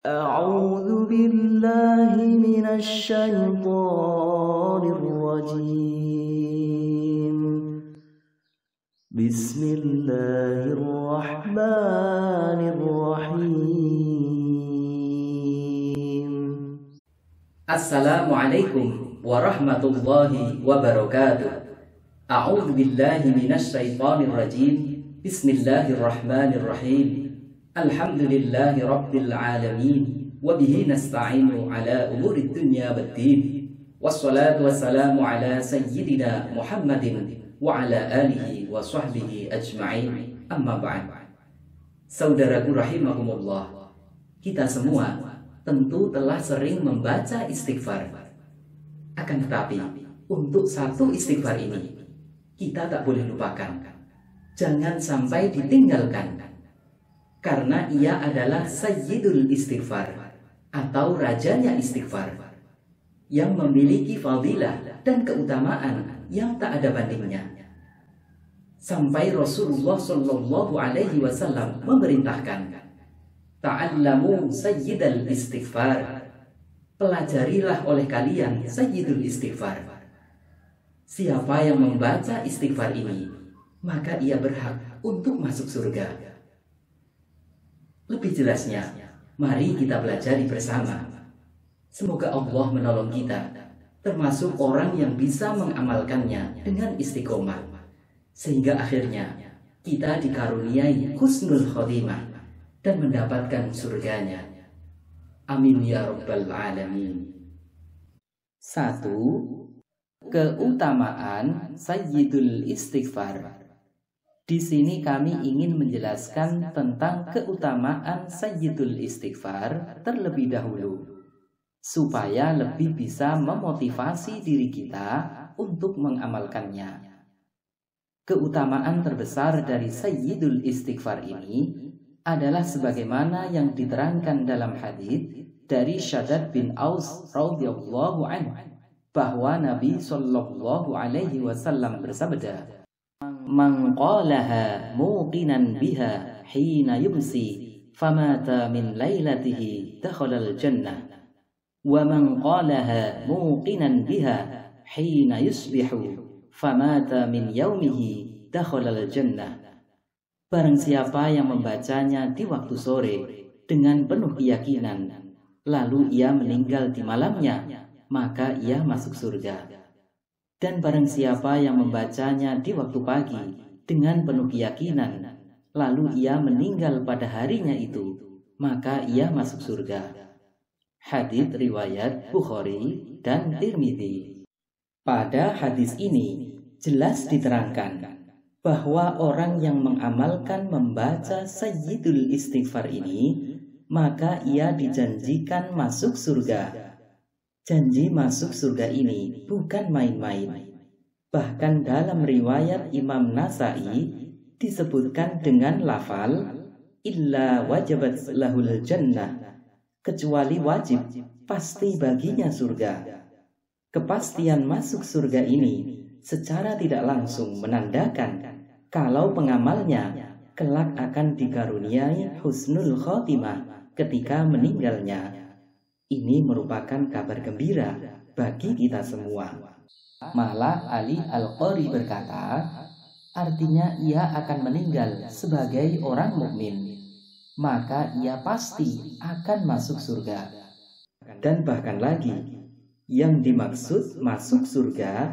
أعوذ بالله من الشيطان الرجيم بسم الله الرحمن الرحيم Assalamualaikum warahmatullahi wabarakatuh. A'udzu billahi minasy syaithanir rajim. Bismillahirrahmanirrahim. Alhamdulillahi rabbil alamin wa bihi nasta'inu ala umurid dunya waddin. Wassalatu wassalamu ala sayyidina Muhammadin wa ala alihi wa sahbihi ajma'in. Amma ba'd. Saudaraku rahimahumullah, kita semua tentu telah sering membaca istighfar. Akan tetapi, untuk satu istighfar ini, kita tak boleh lupakan. Jangan sampai ditinggalkan. Karena ia adalah sayyidul istighfar, atau rajanya istighfar, yang memiliki fadilah dan keutamaan yang tak ada bandingnya. Sampai Rasulullah Shallallahu Alaihi Wasallam memerintahkan, ta'allamu sayyidal istighfar. Pelajarilah oleh kalian sayyidul istighfar. Siapa yang membaca istighfar ini, maka ia berhak untuk masuk surga. Lebih jelasnya, mari kita pelajari bersama. Semoga Allah menolong kita, termasuk orang yang bisa mengamalkannya dengan istiqomah, sehingga akhirnya kita dikaruniai husnul khotimah dan mendapatkan surganya. Amin ya rabbal alamin. 1. Keutamaan sayyidul istighfar. Di sini kami ingin menjelaskan tentang keutamaan sayyidul istighfar terlebih dahulu, supaya lebih bisa memotivasi diri kita untuk mengamalkannya. Keutamaan terbesar dari sayyidul istighfar ini adalah sebagaimana yang diterangkan dalam hadits dari Shaddad bin Aus radhiyallahu anhu, bahwa Nabi sallallahu alaihi wasallam bersabda, "Man qalaha muqinan biha hina yumsi famata min lailatihi dakhala al-jannah, wa man qalaha muqinan biha hina yusbihu famata min yaumihi dakhala al-jannah." Barang siapa yang membacanya di waktu sore dengan penuh keyakinan, lalu ia meninggal di malamnya, maka ia masuk surga. Dan barang siapa yang membacanya di waktu pagi dengan penuh keyakinan, lalu ia meninggal pada harinya itu, maka ia masuk surga. Hadits riwayat Bukhari dan Tirmidzi. Pada hadis ini jelas diterangkan bahwa orang yang mengamalkan membaca sayyidul istighfar ini, maka ia dijanjikan masuk surga. Janji masuk surga ini bukan main-main. Bahkan dalam riwayat Imam Nasai disebutkan dengan lafal illa wajabat lahul jannah, kecuali wajib pasti baginya surga. Kepastian masuk surga ini secara tidak langsung menandakan kalau pengamalnya kelak akan dikaruniai husnul khotimah ketika meninggalnya. Ini merupakan kabar gembira bagi kita semua. Malah Ali Al-Qari berkata, artinya ia akan meninggal sebagai orang mukmin, maka ia pasti akan masuk surga. Dan bahkan lagi, yang dimaksud masuk surga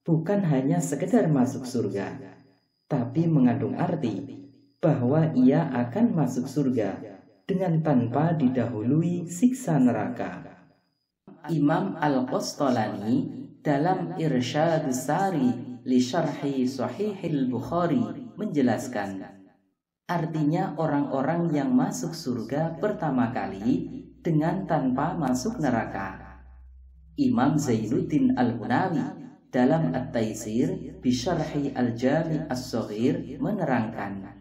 bukan hanya sekedar masuk surga, tapi mengandung arti bahwa ia akan masuk surga dengan tanpa didahului siksa neraka. Imam Al-Qastalani dalam Irsyadus Sari li Syarhi Sahihil Bukhari menjelaskan, artinya orang-orang yang masuk surga pertama kali dengan tanpa masuk neraka. Imam Zainuddin Al-Hunawi dalam At-Taisir bi Syarhi Al-Jami' As-Shaghir menerangkan,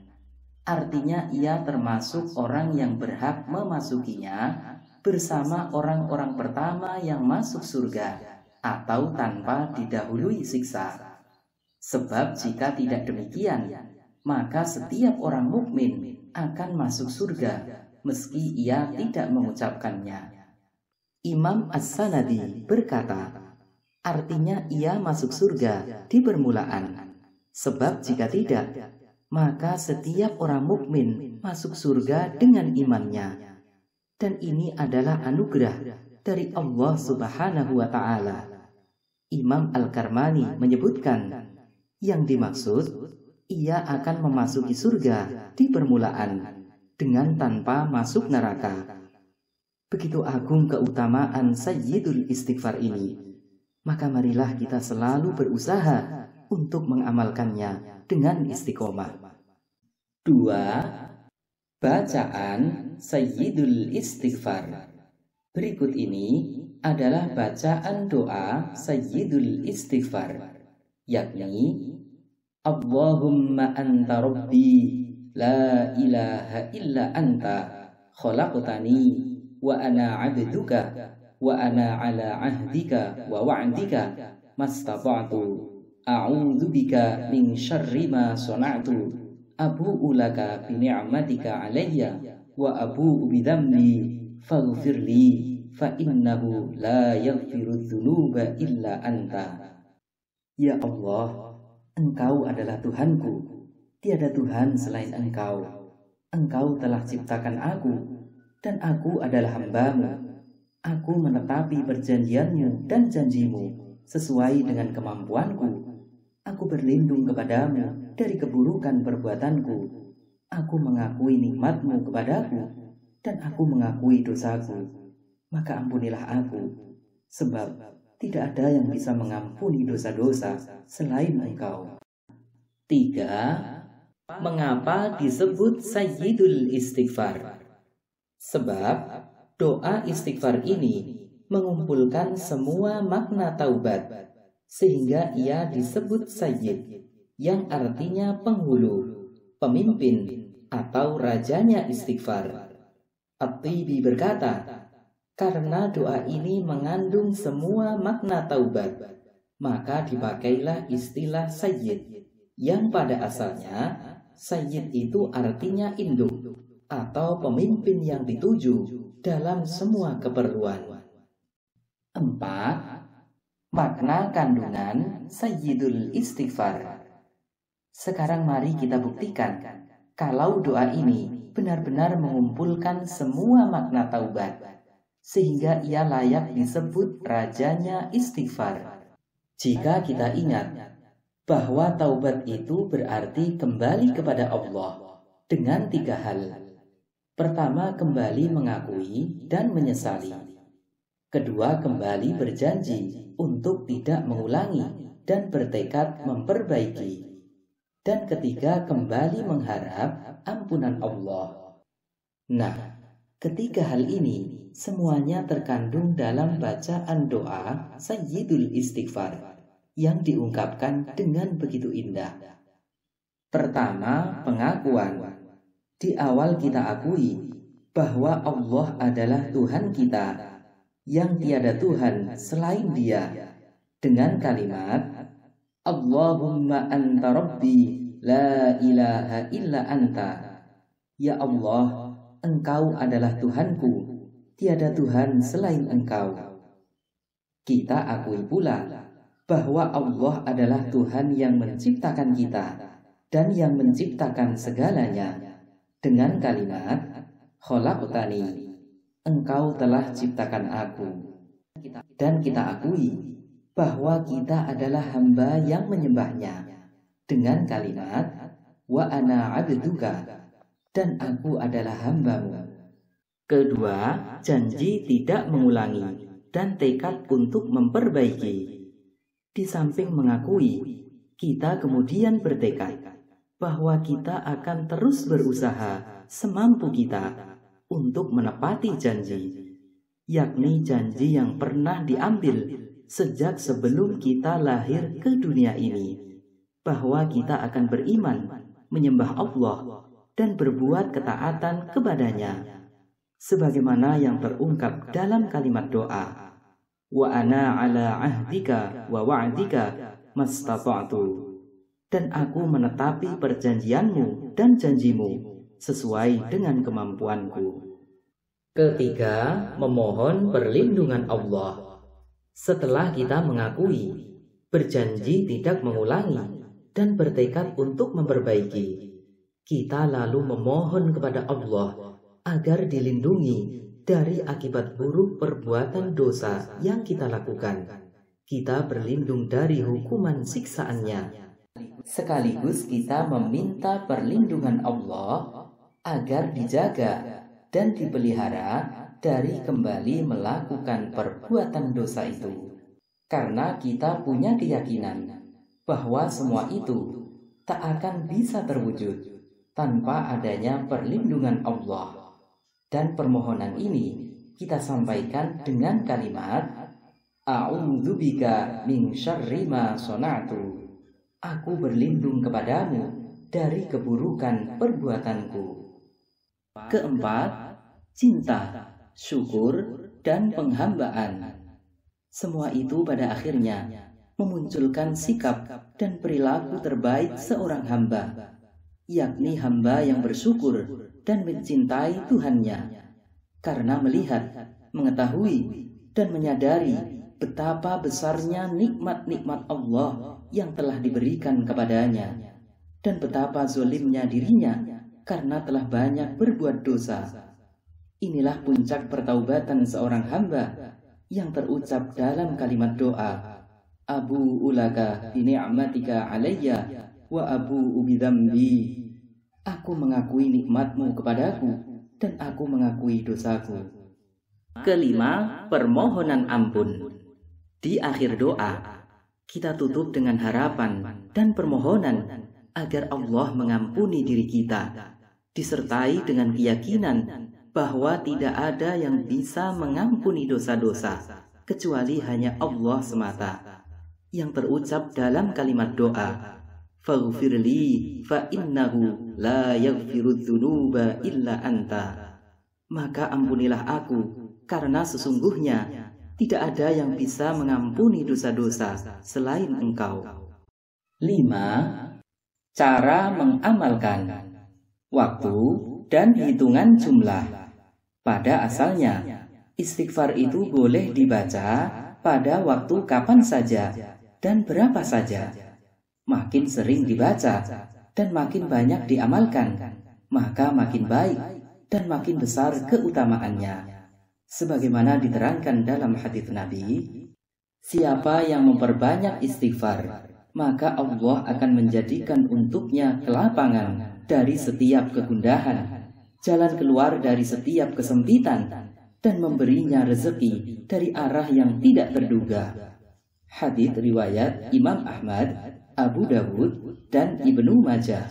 artinya ia termasuk orang yang berhak memasukinya bersama orang-orang pertama yang masuk surga atau tanpa didahului siksa. Sebab jika tidak demikian, maka setiap orang mukmin akan masuk surga meski ia tidak mengucapkannya. Imam As-Sanadi berkata, artinya ia masuk surga di permulaan. Sebab jika tidak, maka setiap orang mukmin masuk surga dengan imannya. Dan ini adalah anugerah dari Allah Subhanahu wa Ta'ala. Imam Al-Karmani menyebutkan, yang dimaksud, ia akan memasuki surga di permulaan dengan tanpa masuk neraka. Begitu agung keutamaan Sayyidul Istighfar ini, maka marilah kita selalu berusaha untuk mengamalkannya dengan istiqomah. 2. Bacaan Sayyidul Istighfar. Berikut ini adalah bacaan doa Sayyidul Istighfar, yakni Allahumma anta rabbi la ilaha illa anta khalaqtani wa ana abduka wa ana ala ahdika wa wa'dika mastata'tu a'udzu bika min syarri ma sana'tu abu'u laka bi ni'matika 'alayya wa abu'u bi dhanbi faghfirli fa innahu la yaghfiru dzunuba illa anta. Ya Allah, Engkau adalah Tuhanku, tiada Tuhan selain Engkau. Engkau telah ciptakan aku, dan aku adalah hamba-Mu. Aku menetapi perjanjian-Mu dan janji-Mu sesuai dengan kemampuanku. Aku berlindung kepadamu dari keburukan perbuatanku. Aku mengakui nikmat-Mu kepadaku, dan aku mengakui dosaku. Maka ampunilah aku, sebab tidak ada yang bisa mengampuni dosa-dosa selain Engkau. 3. Mengapa disebut Sayyidul Istighfar? Sebab doa istighfar ini mengumpulkan semua makna taubat, sehingga ia disebut Sayyid, yang artinya penghulu, pemimpin, atau rajanya istighfar. At-Tibi berkata, karena doa ini mengandung semua makna taubat, maka dipakailah istilah Sayyid, yang pada asalnya Sayyid itu artinya induk atau pemimpin yang dituju dalam semua keperluan. 4. Makna kandungan Sayyidul Istighfar. Sekarang mari kita buktikan kalau doa ini benar-benar mengumpulkan semua makna taubat, sehingga ia layak disebut rajanya istighfar. Jika kita ingat bahwa taubat itu berarti kembali kepada Allah dengan 3 hal. Pertama, kembali mengakui dan menyesali. Kedua, kembali berjanji untuk tidak mengulangi dan bertekad memperbaiki. Dan ketiga, kembali mengharap ampunan Allah. Nah, ketiga hal ini semuanya terkandung dalam bacaan doa Sayyidul Istighfar yang diungkapkan dengan begitu indah. Pertama, pengakuan. Di awal kita akui bahwa Allah adalah Tuhan kita, yang tiada Tuhan selain Dia, dengan kalimat Allahumma anta rabbi la ilaha illa anta. Ya Allah, Engkau adalah Tuhanku, tiada Tuhan selain Engkau. Kita akui pula bahwa Allah adalah Tuhan yang menciptakan kita dan yang menciptakan segalanya, dengan kalimat khalaqtani, Engkau telah ciptakan aku. Dan kita akui bahwa kita adalah hamba yang menyembahnya, dengan kalimat wa ana abduka, dan aku adalah hamba-Mu. Kedua, janji tidak mengulangi dan tekad untuk memperbaiki. Di samping mengakui, kita kemudian bertekad bahwa kita akan terus berusaha semampu kita untuk menepati janji, yakni janji yang pernah diambil sejak sebelum kita lahir ke dunia ini, bahwa kita akan beriman, menyembah Allah, dan berbuat ketaatan kepadanya, sebagaimana yang terungkap dalam kalimat doa, wa ana ala ahdika wa wa'dika mastata'tu, dan aku menetapi perjanjianmu dan janjimu sesuai dengan kemampuanku. Ketiga, memohon perlindungan Allah. Setelah kita mengakui, berjanji tidak mengulangi, dan bertekad untuk memperbaiki, kita lalu memohon kepada Allah agar dilindungi dari akibat buruk perbuatan dosa yang kita lakukan. Kita berlindung dari hukuman siksaannya. Sekaligus kita meminta perlindungan Allah agar dijaga dan dipelihara dari kembali melakukan perbuatan dosa itu. Karena kita punya keyakinan bahwa semua itu tak akan bisa terwujud tanpa adanya perlindungan Allah. Dan permohonan ini kita sampaikan dengan kalimat A'udzubika min syarri ma shana'tu. Aku berlindung kepadamu dari keburukan perbuatanku. Keempat, cinta, syukur, dan penghambaan. Semua itu pada akhirnya memunculkan sikap dan perilaku terbaik seorang hamba, yakni hamba yang bersyukur dan mencintai Tuhannya, karena melihat, mengetahui, dan menyadari betapa besarnya nikmat-nikmat Allah yang telah diberikan kepadanya, dan betapa zolimnya dirinya karena telah banyak berbuat dosa. Inilah puncak pertaubatan seorang hamba yang terucap dalam kalimat doa, Abu ulaka bini'matika alayya wa abu bidhambi. Aku mengakui nikmatmu kepadaku dan aku mengakui dosaku. Kelima, permohonan ampun. Di akhir doa, kita tutup dengan harapan dan permohonan agar Allah mengampuni diri kita, disertai dengan keyakinan bahwa tidak ada yang bisa mengampuni dosa-dosa kecuali hanya Allah semata, yang terucap dalam kalimat doa, Faghfirli fa innahu la yaghfirudz dzunuba illa anta. Maka ampunilah aku, karena sesungguhnya tidak ada yang bisa mengampuni dosa-dosa selain Engkau. 5. Cara mengamalkan waktu dan hitungan jumlah. Pada asalnya, istighfar itu boleh dibaca pada waktu kapan saja dan berapa saja. Makin sering dibaca dan makin banyak diamalkan, maka makin baik dan makin besar keutamaannya. Sebagaimana diterangkan dalam hadits Nabi, siapa yang memperbanyak istighfar, maka Allah akan menjadikan untuknya kelapangan dari setiap kegundahan, jalan keluar dari setiap kesempitan, dan memberinya rezeki dari arah yang tidak terduga. Hadits riwayat Imam Ahmad, Abu Dawud, dan Ibnu Majah.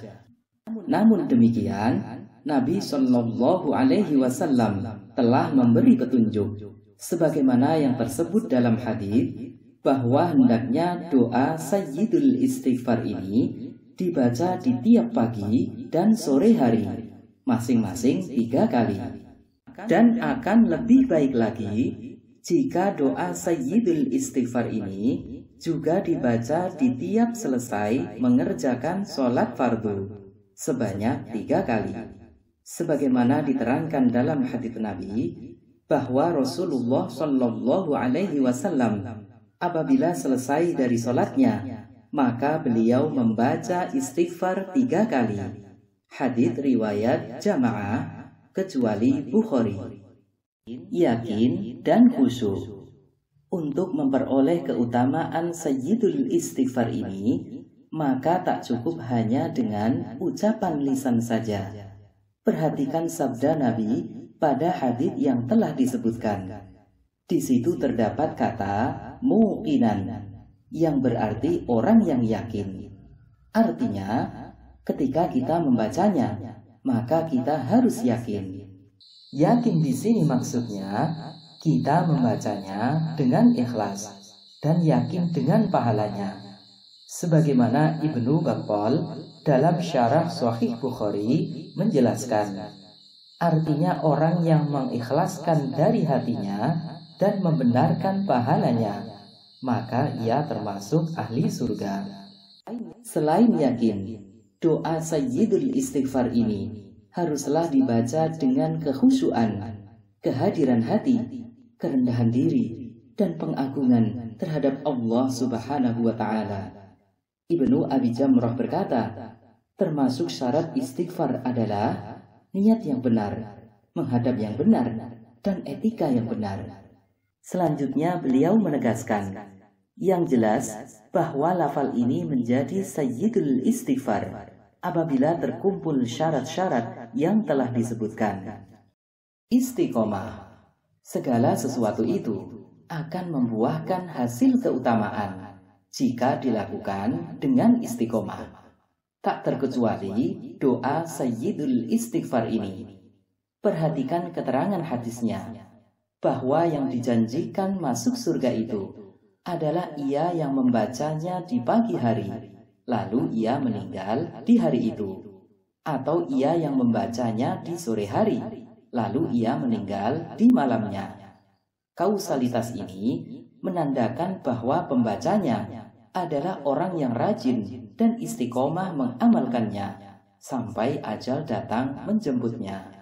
Namun demikian, Nabi Shallallahu Alaihi Wasallam telah memberi petunjuk, sebagaimana yang tersebut dalam hadits, bahwa hendaknya doa Sayyidul Istighfar ini dibaca di tiap pagi dan sore hari, masing-masing 3 kali. Dan akan lebih baik lagi jika doa Sayyidul Istighfar ini juga dibaca di tiap selesai mengerjakan sholat fardu sebanyak 3 kali. Sebagaimana diterangkan dalam hadits Nabi, bahwa Rasulullah Shallallahu Alaihi Wasallam apabila selesai dari sholatnya, maka beliau membaca istighfar 3 kali. Hadits riwayat jamaah kecuali Bukhari. Yakin dan khusyuk. Untuk memperoleh keutamaan Sayyidul Istighfar ini, maka tak cukup hanya dengan ucapan lisan saja. Perhatikan sabda Nabi pada hadits yang telah disebutkan. Di situ terdapat kata muqinan, yang berarti orang yang yakin. Artinya, ketika kita membacanya, maka kita harus yakin. Yakin di sini maksudnya kita membacanya dengan ikhlas dan yakin dengan pahalanya. Sebagaimana Ibnu Battal dalam syarah Sahih Bukhari menjelaskan, artinya orang yang mengikhlaskan dari hatinya dan membenarkan pahalanya, maka ia termasuk ahli surga. Selain yakin, doa Sayyidul Istighfar ini haruslah dibaca dengan kekhusyuan, kehadiran hati, kerendahan diri, dan pengagungan terhadap Allah Subhanahu wa Ta'ala. Ibnu Abi Jamrah berkata, termasuk syarat istighfar adalah niat yang benar, menghadap yang benar, dan etika yang benar. Selanjutnya beliau menegaskan, yang jelas bahwa lafal ini menjadi sayyidul istighfar apabila terkumpul syarat-syarat yang telah disebutkan. Istiqomah, segala sesuatu itu akan membuahkan hasil keutamaan jika dilakukan dengan istiqomah. Tak terkecuali doa sayyidul istighfar ini. Perhatikan keterangan hadisnya, bahwa yang dijanjikan masuk surga itu adalah ia yang membacanya di pagi hari, lalu ia meninggal di hari itu, atau ia yang membacanya di sore hari, lalu ia meninggal di malamnya. Kausalitas ini menandakan bahwa pembacanya adalah orang yang rajin dan istiqomah mengamalkannya sampai ajal datang menjemputnya.